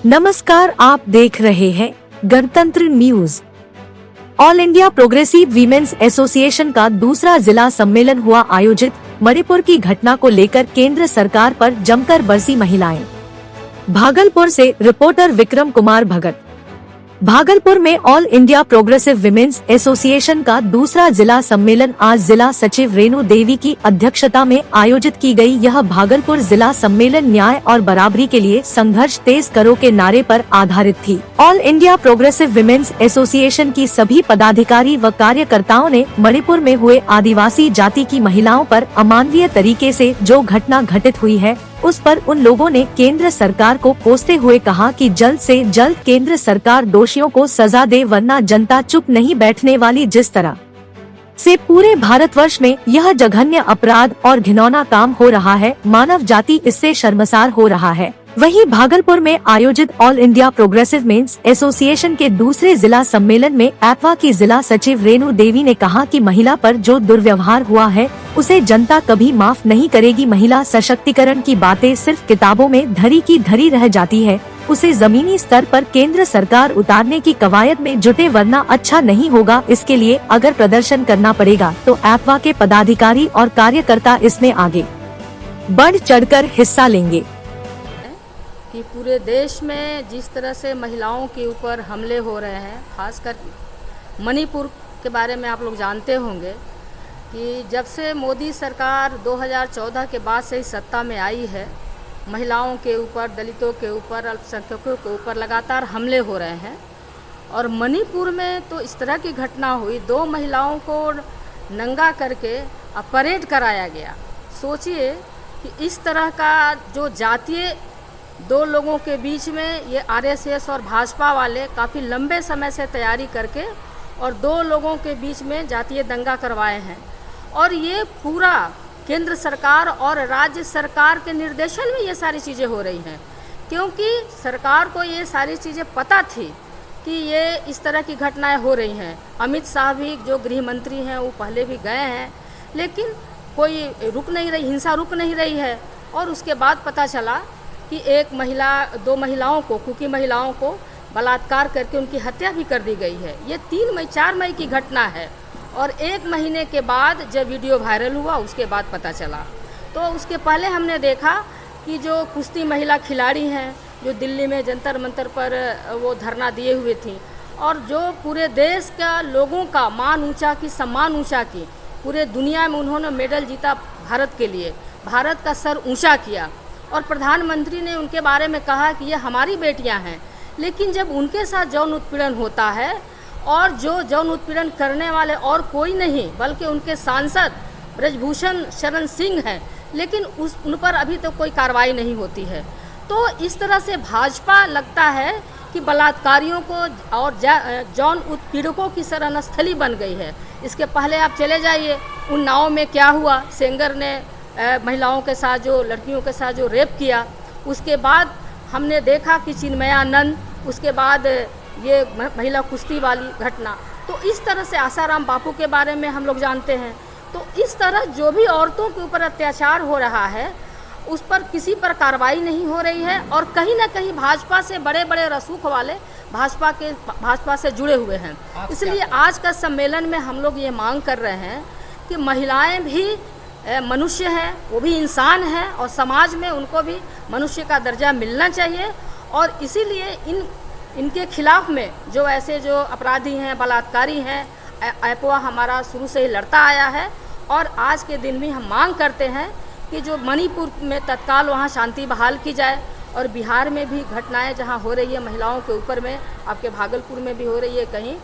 नमस्कार, आप देख रहे हैं गणतंत्र news. All India progressive women's association का दूसरा जिला सम्मेलन हुआ आयोजित। मणिपुर की घटना को लेकर केंद्र सरकार पर जमकर बरसी महिलाएं। भागलपुर से रिपोर्टर विक्रम कुमार भगत। भागलपुर में all India progressive women's association का दूसरा जिला सम्मेलन आज जिला सचिव रेणु देवी की अध्यक्षता में आयोजित की गई। यह भागलपुर जिला सम्मेलन न्याय और बराबरी के लिए संघर्ष तेज करो के नारे पर आधारित थी। All India progressive women's association की सभी पदाधिकारी व कार्यकर्ताओं ने मणिपुर में हुए आदिवासी जाति की महिलाओं पर अमानवीय तरीके से जो घटना घटित हुई है उस पर उन लोगों ने केंद्र सरकार को कोसते हुए कहा कि जल्द से जल्द केंद्र सरकार दोषियों को सजा दे, वरना जनता चुप नहीं बैठने वाली। जिस तरह से पूरे भारतवर्ष में यह जघन्य अपराध और घिनौना काम हो रहा है, मानव जाति इससे शर्मसार हो रहा है। वहीं भागलपुर में आयोजित all India progressive men's association के दूसरे जिला सम्मेलन में एपवा की जिला सचिव रेणु देवी ने कहा कि महिला पर जो दुर्व्यवहार हुआ है उसे जनता कभी माफ नहीं करेगी। महिला सशक्तिकरण की बातें सिर्फ किताबों में धरी की धरी रह जाती है, उसे जमीनी स्तर पर केंद्र सरकार उतारने की कवायद में जुटे, वरना अच्छा नहीं होगा। इसके लिए अगर प्रदर्शन करना पड़ेगा तो एपवा के पदाधिकारी और कार्यकर्ता इसमें आगे बढ़ चढ़कर हिस्सा लेंगे। कि पूरे देश में जिस तरह से महिलाओं के ऊपर हमले हो रहे हैं, खासकर मणिपुर के बारे में आप लोग जानते होंगे कि जब से मोदी सरकार 2014 के बाद से ही सत्ता में आई है, महिलाओं के ऊपर, दलितों के ऊपर, अल्पसंख्यकों के ऊपर लगातार हमले हो रहे हैं। और मणिपुर में तो इस तरह की घटना हुई, 2 महिलाओं को नंगा करके परेड कराया गया। सोचिए कि इस तरह का जो जातीय 2 लोगों के बीच में ये आरएसएस और भाजपा वाले काफ़ी लंबे समय से तैयारी करके और 2 लोगों के बीच में जातीय दंगा करवाए हैं। और ये पूरा केंद्र सरकार और राज्य सरकार के निर्देशन में ये सारी चीज़ें हो रही हैं, क्योंकि सरकार को ये सारी चीज़ें पता थी कि ये इस तरह की घटनाएं हो रही हैं। अमित शाह भी जो गृह मंत्री हैं वो पहले भी गए हैं, लेकिन कोई रुक नहीं रही, हिंसा रुक नहीं रही है। और उसके बाद पता चला कि 2 महिलाओं को, कुकी महिलाओं को बलात्कार करके उनकी हत्या भी कर दी गई है। ये 4 मई की घटना है। और 1 महीने के बाद जब वीडियो वायरल हुआ उसके बाद पता चला। तो उसके पहले हमने देखा कि जो कुश्ती महिला खिलाड़ी हैं, जो दिल्ली में जंतर मंतर पर वो धरना दिए हुए थी और जो पूरे देश का लोगों का मान ऊंचा की, सम्मान ऊंचा की, पूरे दुनिया में उन्होंने मेडल जीता भारत के लिए, भारत का सर ऊंचा किया। और प्रधानमंत्री ने उनके बारे में कहा कि ये हमारी बेटियां हैं। लेकिन जब उनके साथ यौन उत्पीड़न होता है और जो यौन उत्पीड़न करने वाले और कोई नहीं बल्कि उनके सांसद ब्रजभूषण शरण सिंह हैं, लेकिन उन पर अभी तो कोई कार्रवाई नहीं होती है। तो इस तरह से भाजपा लगता है कि बलात्कारियों को और यौन उत्पीड़कों की शरणस्थली बन गई है। इसके पहले आप चले जाइए उन्नाव में क्या हुआ, सेंगर ने महिलाओं के साथ, जो लड़कियों के साथ जो रेप किया। उसके बाद हमने देखा कि चिन्मयानंद, उसके बाद ये महिला कुश्ती वाली घटना। तो इस तरह से आसाराम बापू के बारे में हम लोग जानते हैं। तो इस तरह जो भी औरतों के ऊपर अत्याचार हो रहा है उस पर किसी पर कार्रवाई नहीं हो रही है। और कहीं ना कहीं भाजपा से बड़े बड़े रसूख वाले भाजपा से जुड़े हुए हैं। इसलिए आज का सम्मेलन में हम लोग ये मांग कर रहे हैं कि महिलाएं भी मनुष्य हैं, वो भी इंसान हैं और समाज में उनको भी मनुष्य का दर्जा मिलना चाहिए। और इसीलिए इनके खिलाफ में जो ऐसे जो अपराधी हैं, बलात्कारी हैं, एपवा हमारा शुरू से ही लड़ता आया है। और आज के दिन भी हम मांग करते हैं कि जो मणिपुर में तत्काल वहाँ शांति बहाल की जाए। और बिहार में भी घटनाएं जहाँ हो रही है महिलाओं के ऊपर में, आपके भागलपुर में भी हो रही है कहीं,